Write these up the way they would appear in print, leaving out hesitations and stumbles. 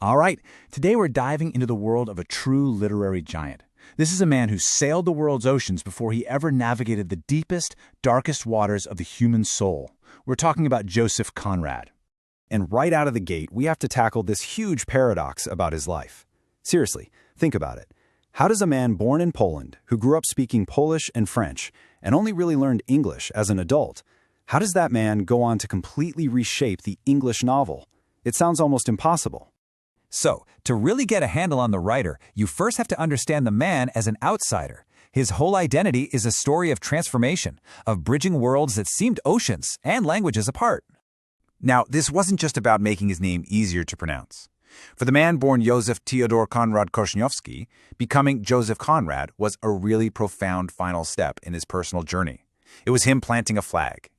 All right, today we're diving into the world of a true literary giant. This is a man who sailed the world's oceans before he ever navigated the deepest, darkest waters of the human soul. We're talking about Joseph Conrad. And right out of the gate, we have to tackle this huge paradox about his life. Seriously, think about it. How does a man born in Poland, who grew up speaking Polish and French, and only really learned English as an adult, how does that man go on to completely reshape the English novel? It sounds almost impossible. So, to really get a handle on the writer, you first have to understand the man as an outsider. His whole identity is a story of transformation, of bridging worlds that seemed oceans and languages apart. Now, this wasn't just about making his name easier to pronounce. For the man born Joseph Theodor Conrad Korzeniowski, becoming Joseph Conrad was a really profound final step in his personal journey. It was him planting a flag,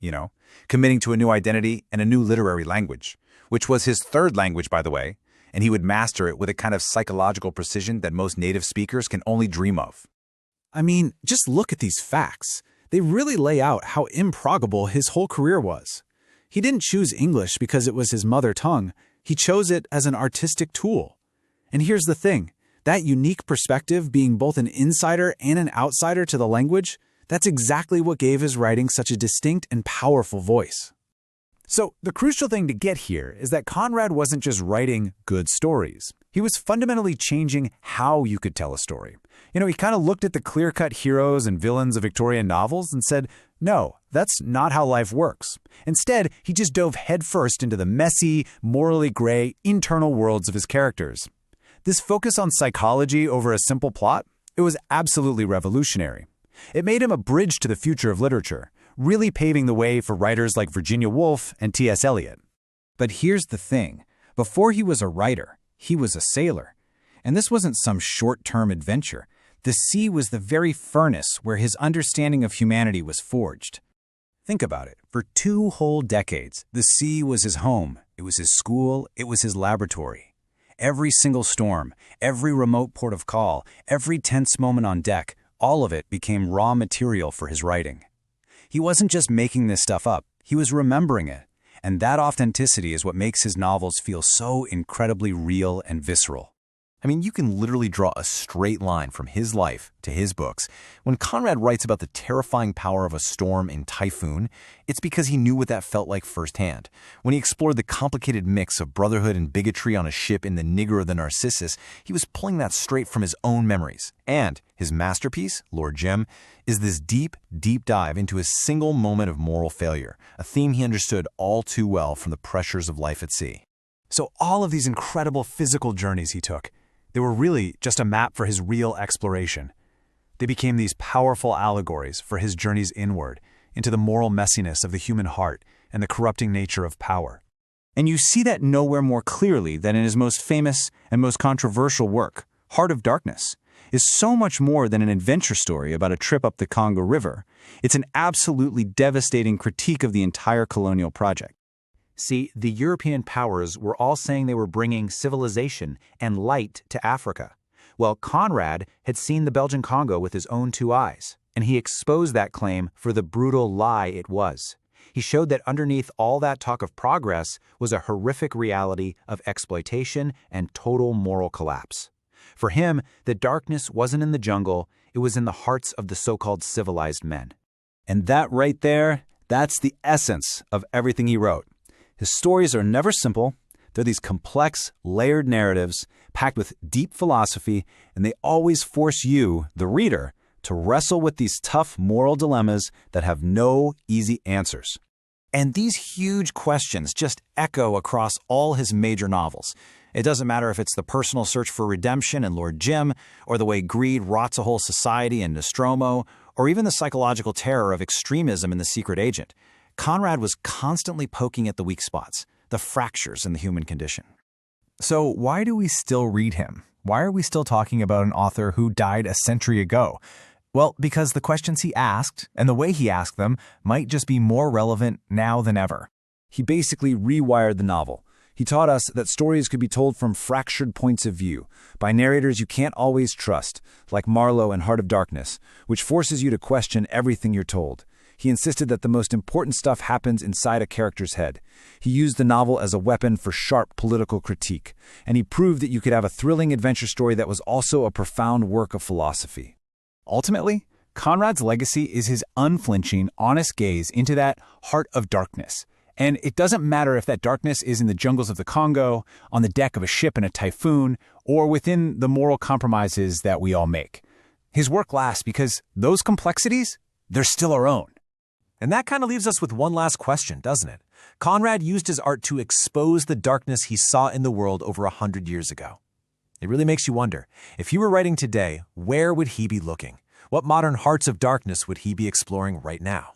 committing to a new identity and a new literary language, which was his third language, by the way, and he would master it with a kind of psychological precision that most native speakers can only dream of. I mean, just look at these facts. They really lay out how improbable his whole career was. He didn't choose English because it was his mother tongue. He chose it as an artistic tool. And here's the thing. That unique perspective, being both an insider and an outsider to the language, that's exactly what gave his writing such a distinct and powerful voice. So, the crucial thing to get here is that Conrad wasn't just writing good stories. He was fundamentally changing how you could tell a story. He kind of looked at the clear-cut heroes and villains of Victorian novels and said, no, that's not how life works. Instead, he just dove headfirst into the messy, morally gray, internal worlds of his characters. This focus on psychology over a simple plot, it was absolutely revolutionary. It made him a bridge to the future of literature, really paving the way for writers like Virginia Woolf and T.S. Eliot. But here's the thing. Before he was a writer, he was a sailor. And this wasn't some short-term adventure. The sea was the very furnace where his understanding of humanity was forged. Think about it. For 2 whole decades, the sea was his home. It was his school. It was his laboratory. Every single storm, every remote port of call, every tense moment on deck, all of it became raw material for his writing. He wasn't just making this stuff up, he was remembering it. And that authenticity is what makes his novels feel so incredibly real and visceral. I mean, you can literally draw a straight line from his life to his books. When Conrad writes about the terrifying power of a storm in Typhoon, it's because he knew what that felt like firsthand. When he explored the complicated mix of brotherhood and bigotry on a ship in The Nigger of the Narcissus, he was pulling that straight from his own memories. And his masterpiece, Lord Jim, is this deep, deep dive into his single moment of moral failure, a theme he understood all too well from the pressures of life at sea. So all of these incredible physical journeys he took, they were really just a map for his real exploration. They became these powerful allegories for his journeys inward, into the moral messiness of the human heart and the corrupting nature of power. And you see that nowhere more clearly than in his most famous and most controversial work, Heart of Darkness. Is so much more than an adventure story about a trip up the Congo River. It's an absolutely devastating critique of the entire colonial project. See, the European powers were all saying they were bringing civilization and light to Africa. Well, Conrad had seen the Belgian Congo with his own 2 eyes, and he exposed that claim for the brutal lie it was. He showed that underneath all that talk of progress was a horrific reality of exploitation and total moral collapse. For him, the darkness wasn't in the jungle, it was in the hearts of the so-called civilized men. And that right there, that's the essence of everything he wrote. His stories are never simple. They're these complex, layered narratives packed with deep philosophy, and they always force you, the reader, to wrestle with these tough moral dilemmas that have no easy answers. And these huge questions just echo across all his major novels. It doesn't matter if it's the personal search for redemption in Lord Jim, or the way greed rots a whole society in Nostromo, or even the psychological terror of extremism in The Secret Agent. Conrad was constantly poking at the weak spots, the fractures in the human condition. So why do we still read him? Why are we still talking about an author who died a century ago? Well, because the questions he asked and the way he asked them might just be more relevant now than ever. He basically rewired the novel. He taught us that stories could be told from fractured points of view, by narrators you can't always trust, like Marlowe in Heart of Darkness, which forces you to question everything you're told. He insisted that the most important stuff happens inside a character's head. He used the novel as a weapon for sharp political critique, and he proved that you could have a thrilling adventure story that was also a profound work of philosophy. Ultimately, Conrad's legacy is his unflinching, honest gaze into that heart of darkness. And it doesn't matter if that darkness is in the jungles of the Congo, on the deck of a ship in a typhoon, or within the moral compromises that we all make. His work lasts because those complexities, they're still our own. And that kind of leaves us with one last question, doesn't it? Conrad used his art to expose the darkness he saw in the world over 100 years ago. It really makes you wonder, if he were writing today, where would he be looking? What modern hearts of darkness would he be exploring right now?